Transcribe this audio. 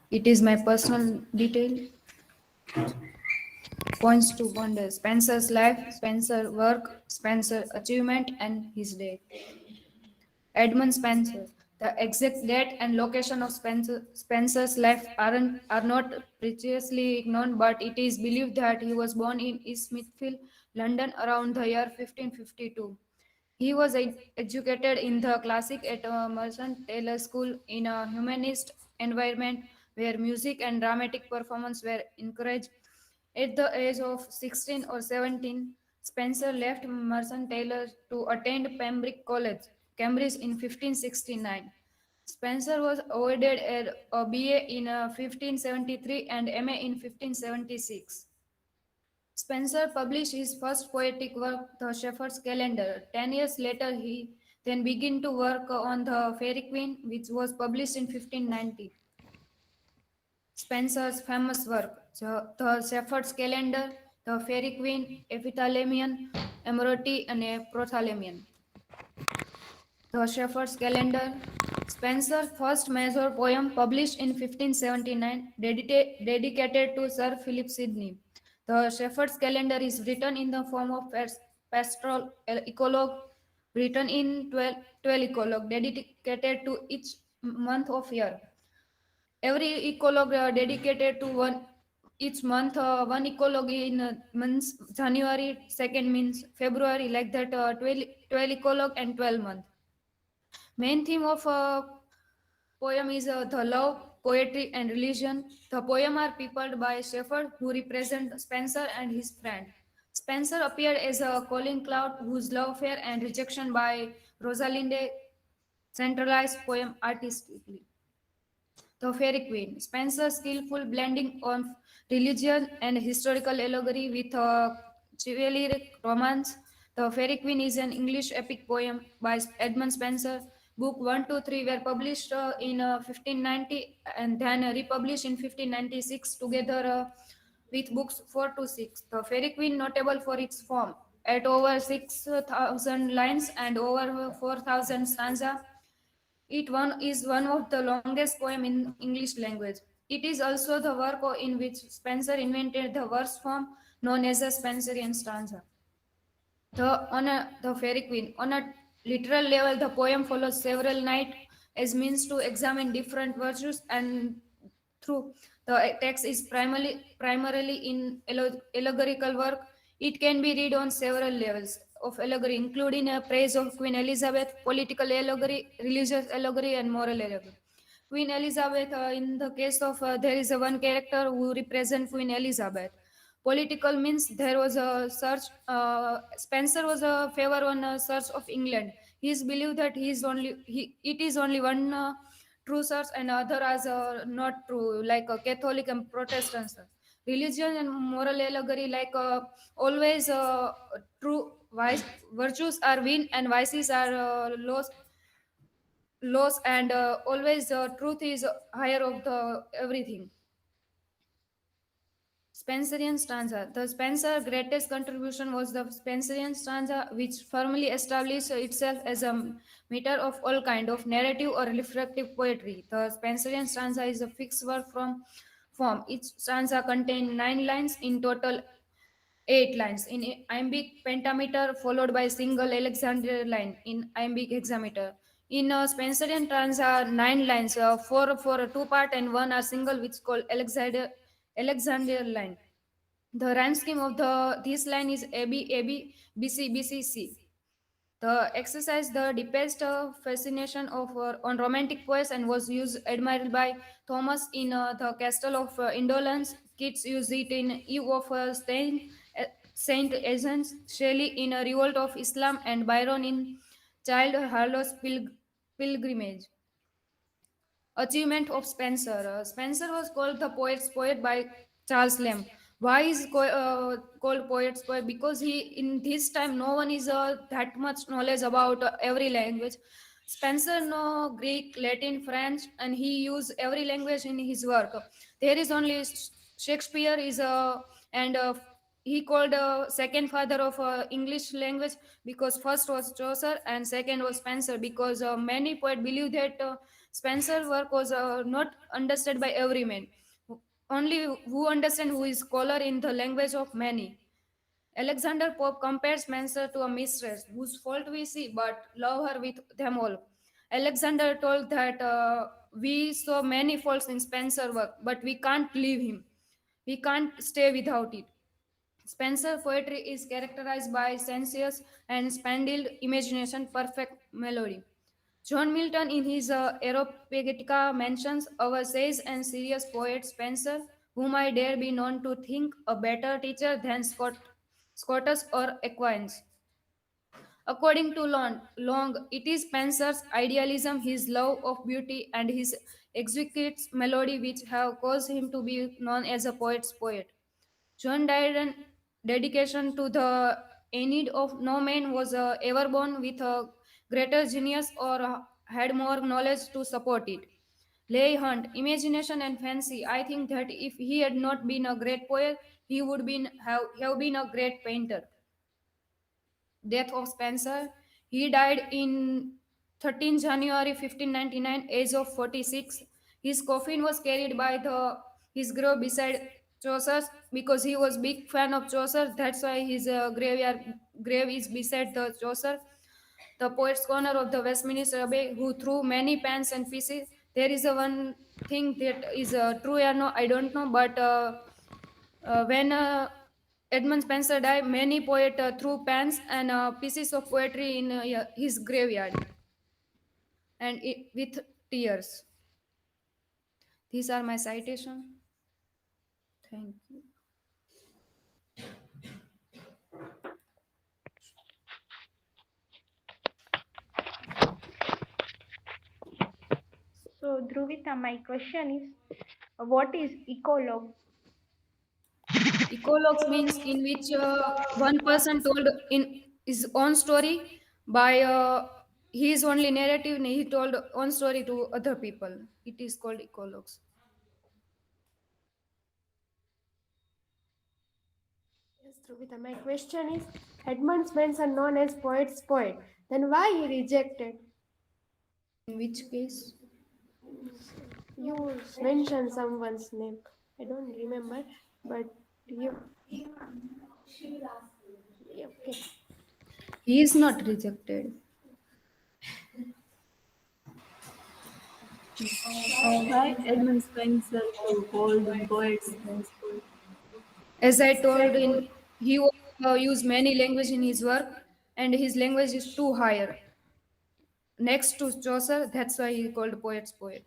It is my personal detail. Points to wonder. Spencer's life, Spencer work, Spencer achievement, and his death. Edmund Spenser. The exact date and location of Spencer's life are not precisely known, but it is believed that he was born in East Smithfield, London, around the year 1552. He was educated in the classic at Merchant Taylor School in a humanist environment where music and dramatic performance were encouraged. At the age of 16 or 17, Spencer left Merchant Taylor to attend Pembroke College, Cambridge in 1569. Spencer was awarded a BA in 1573 and MA in 1576. Spencer published his first poetic work, The Shepherd's Calendar. 10 years later, he then began to work on The Fairy Queen, which was published in 1590. Spencer's famous work, The Shepherd's Calendar, The Fairy Queen, Epithalamion, Amoroti, and a Prothalamion. The Shepherd's Calendar, Spencer's first major poem published in 1579, dedicated to Sir Philip Sidney. The Shepherd's Calendar is written in the form of pastoral eclogue, written in 12 eclogue, dedicated to each month of year. Every ecologue dedicated to one each month, one ecologue in months January, second means February, like that 12 ecologue and 12 month. Main theme of poem is the love, poetry, and religion. The poem are peopled by Shepherd, who represent Spencer and his friend. Spencer appeared as a calling cloud whose love affair and rejection by Rosalinde centralized poem artistically. The Fairy Queen. Spencer's skillful blending of religion and historical allegory with chivalric romance. The Fairy Queen is an English epic poem by Edmund Spenser. Book 1 to 3 were published in 1590 and then republished in 1596 together with books 4 to 6. The Fairy Queen, notable for its form, at over 6,000 lines and over 4,000 stanza. Is one of the longest poem in English language. It is also the work in which Spenser invented the verse form known as the Spenserian stanza. The Fairy Queen. On a literal level, the poem follows several nights as means to examine different virtues, and through the text is primarily in allegorical work. It can be read on several levels of allegory, including a praise of Queen Elizabeth, political allegory, religious allegory, and moral allegory. Queen Elizabeth, in the case of there is a one character who represents Queen Elizabeth. Political means there was a search. Spencer was a favor on a search of England. He is believed that it is only one true search and other as not true, like Catholic and Protestant search. Religion and moral allegory, like always true virtues are win and vices are loss, and always truth is higher of the everything. Spenserian stanza. The Spencer greatest contribution was the Spenserian stanza, which firmly established itself as a meter of all kind of narrative or reflective poetry. The Spenserian stanza is a fixed verb from form. Each stanza contains 9 lines, in total 8 lines in iambic pentameter, followed by single Alexander line in iambic hexameter. In Spenserian stanza, 9 lines, four for a two-part and one are single, which called Alexander line. The rhyme scheme of the this line is AB AB BC BC C. The exercise the deepest fascination of on romantic poets and was used admired by Thomas in the Castle of Indolence. Kids use it in Eve of Saint Essence, Shelley in a Revolt of Islam, and Byron in Child Harlow's Pilgrimage. Achievement of Spencer. Spencer was called the poet's poet by Charles Lamb. Why is called poet's poet? Because he in this time no one is that much knowledge about every language. Spencer know Greek, Latin, French, and he use every language in his work. There is only Shakespeare is and he called second father of English language because first was Chaucer and second was Spencer because many poets believe that. Spencer's work was not understood by every man. Only who understand who is scholar in the language of many. Alexander Pope compares Spencer to a mistress whose fault we see, but love her with them all. Alexander told that we saw many faults in Spencer's work, but we can't leave him. We can't stay without it. Spencer poetry is characterized by sensuous and spangled imagination, perfect melody. John Milton, in his Aeropagitica, mentions our sage and serious poet Spenser, whom I dare be known to think a better teacher than Scotus or Aquinas. According to Long, it is Spenser's idealism, his love of beauty, and his exquisite melody which have caused him to be known as a poet's poet. John Dryden's dedication to the Aeneid of no man was ever born with a greater genius or had more knowledge to support it. Leigh Hunt, imagination and fancy. I think that if he had not been a great poet, he would have been a great painter. Death of Spencer. He died in 13 January 1599, age of 46. His coffin was carried by his grave beside Chaucer's because he was big fan of Chaucer. That's why his grave is beside the Chaucer, the poet's corner of the Westminster Abbey, who threw many pans and pieces. There is a one thing that is true or no, I don't know, but when Edmund Spenser died, many poets threw pens and pieces of poetry in his graveyard and with tears. These are my citation. Thank you. So, Dhruvita, my question is, what is ecologue? Ecologues means in which one person told in his own story by his only narrative. He told own story to other people. It is called ecologues. Yes, Dhruvita, my question is, Edmund Spenser known as poet's poet. Then why he rejected? In which case? You mentioned someone's name. I don't remember, but you. Yeah, okay. He is not rejected. Why Edmund Spenser called poets as poets? As I told in, he used many language in his work, and his language is too higher. Next to Chaucer, that's why he called poet's poet.